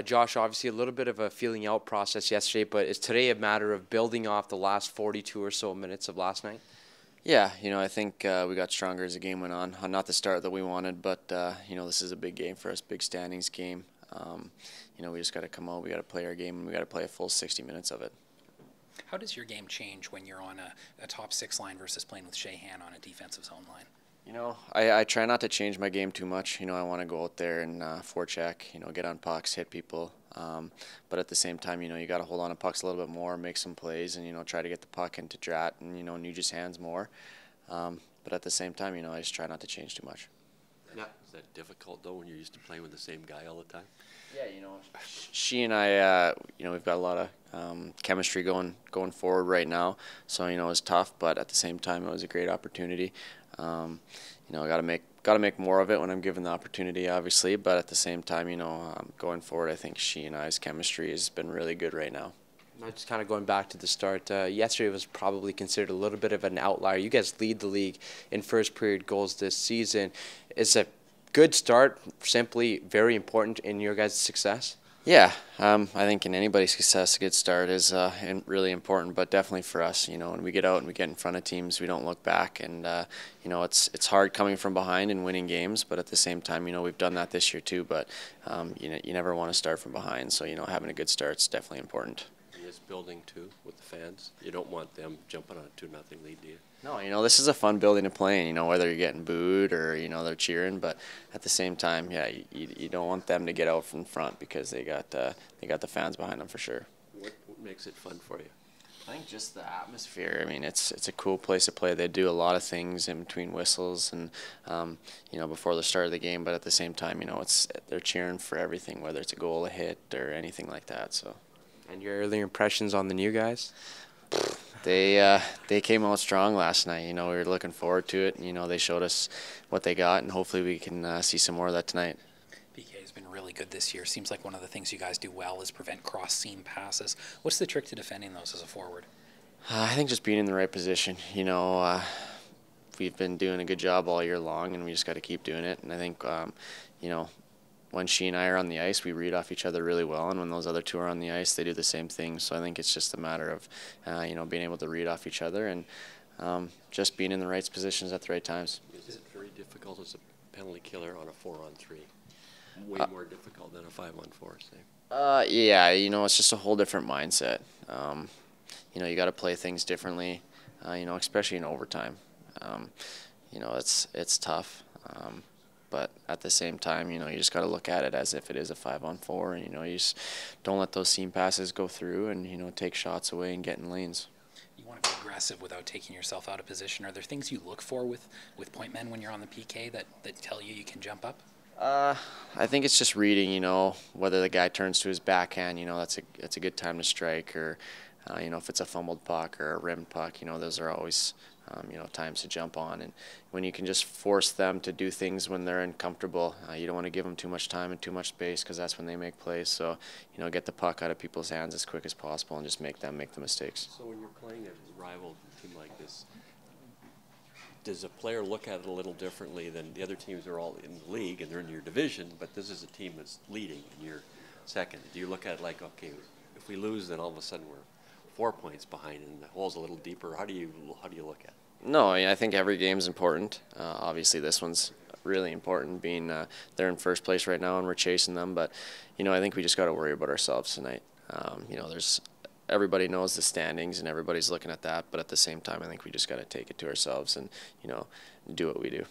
Josh, obviously a little bit of a feeling out process yesterday, but is today a matter of building off the last 42 or so minutes of last night? Yeah, I think we got stronger as the game went on. Not the start that we wanted, but this is a big game for us, big standings game. We just got to come out, we got to play our game, and we got to play a full 60 minutes of it. How does your game change when you're on a top six line versus playing with Sheahan on a defensive zone line? I try not to change my game too much. I want to go out there and forecheck, get on pucks, hit people. But at the same time, you got to hold on to pucks a little bit more, make some plays, and, try to get the puck into Drat and, Nugent's hands more. But at the same time, I just try not to change too much. Yeah. Is that difficult, though, when you're used to playing with the same guy all the time? Yeah, she and I, we've got a lot of chemistry going forward right now. So, it's tough, but at the same time, it was a great opportunity. I got to make more of it when I'm given the opportunity, obviously. But at the same time, going forward, I think she and I's chemistry has been really good right now. Just kind of going back to the start, yesterday was probably considered a little bit of an outlier. You guys lead the league in first period goals this season. It's a good start, simply very important in your guys' success? Yeah, I think in anybody's success, a good start is really important, but definitely for us, when we get out and we get in front of teams, we don't look back, and, it's hard coming from behind and winning games, but at the same time, we've done that this year too, but, you never want to start from behind, so, having a good start is definitely important. It's building too with the fans. You don't want them jumping on a 2-0 lead, do you? No, this is a fun building to play in, whether you're getting booed or, they're cheering, but at the same time, yeah, you don't want them to get out from front because they got the fans behind them for sure. What makes it fun for you? I think just the atmosphere. I mean, it's a cool place to play. They do a lot of things in between whistles and, before the start of the game, but at the same time, they're cheering for everything, whether it's a goal, a hit, or anything like that, so. And your early impressions on the new guys? They came out strong last night. We were looking forward to it. They showed us what they got, and hopefully we can see some more of that tonight. PK has been really good this year. Seems like one of the things you guys do well is prevent cross-seam passes. What's the trick to defending those as a forward? I think just being in the right position. We've been doing a good job all year long, and we just got to keep doing it. And I think, when she and I are on the ice, we read off each other really well, and when those other two are on the ice, they do the same thing. So I think it's just a matter of, being able to read off each other and just being in the right positions at the right times. Is it very difficult as a penalty killer on a 4-on-3? Way more difficult than a 5-on-4, say? Yeah, it's just a whole different mindset. You got to play things differently, especially in overtime. It's tough. But at the same time, you just got to look at it as if it is a 5-on-4, and, you just don't let those seam passes go through and, take shots away and get in lanes. You want to be aggressive without taking yourself out of position. Are there things you look for with point men when you're on the PK that tell you can jump up? I think it's just reading, whether the guy turns to his backhand, that's a good time to strike, or, if it's a fumbled puck or a rimmed puck, those are always times to jump on. And when you can just force them to do things when they're uncomfortable, you don't want to give them too much time and too much space, because that's when they make plays. So, get the puck out of people's hands as quick as possible and just make them make the mistakes. So when you're playing a rival team like this, does a player look at it a little differently than the other teams are all in the league and they're in your division, but this is a team that's leading and you're second? Do you look at it like, okay, if we lose, then all of a sudden we're 4 points behind and the hole's a little deeper? How do you look at it? No, I think every game's important. Obviously, this one's really important, being they're in first place right now and we're chasing them. But, I think we just got to worry about ourselves tonight. Everybody knows the standings and everybody's looking at that. But at the same time, I think we just got to take it to ourselves and, do what we do.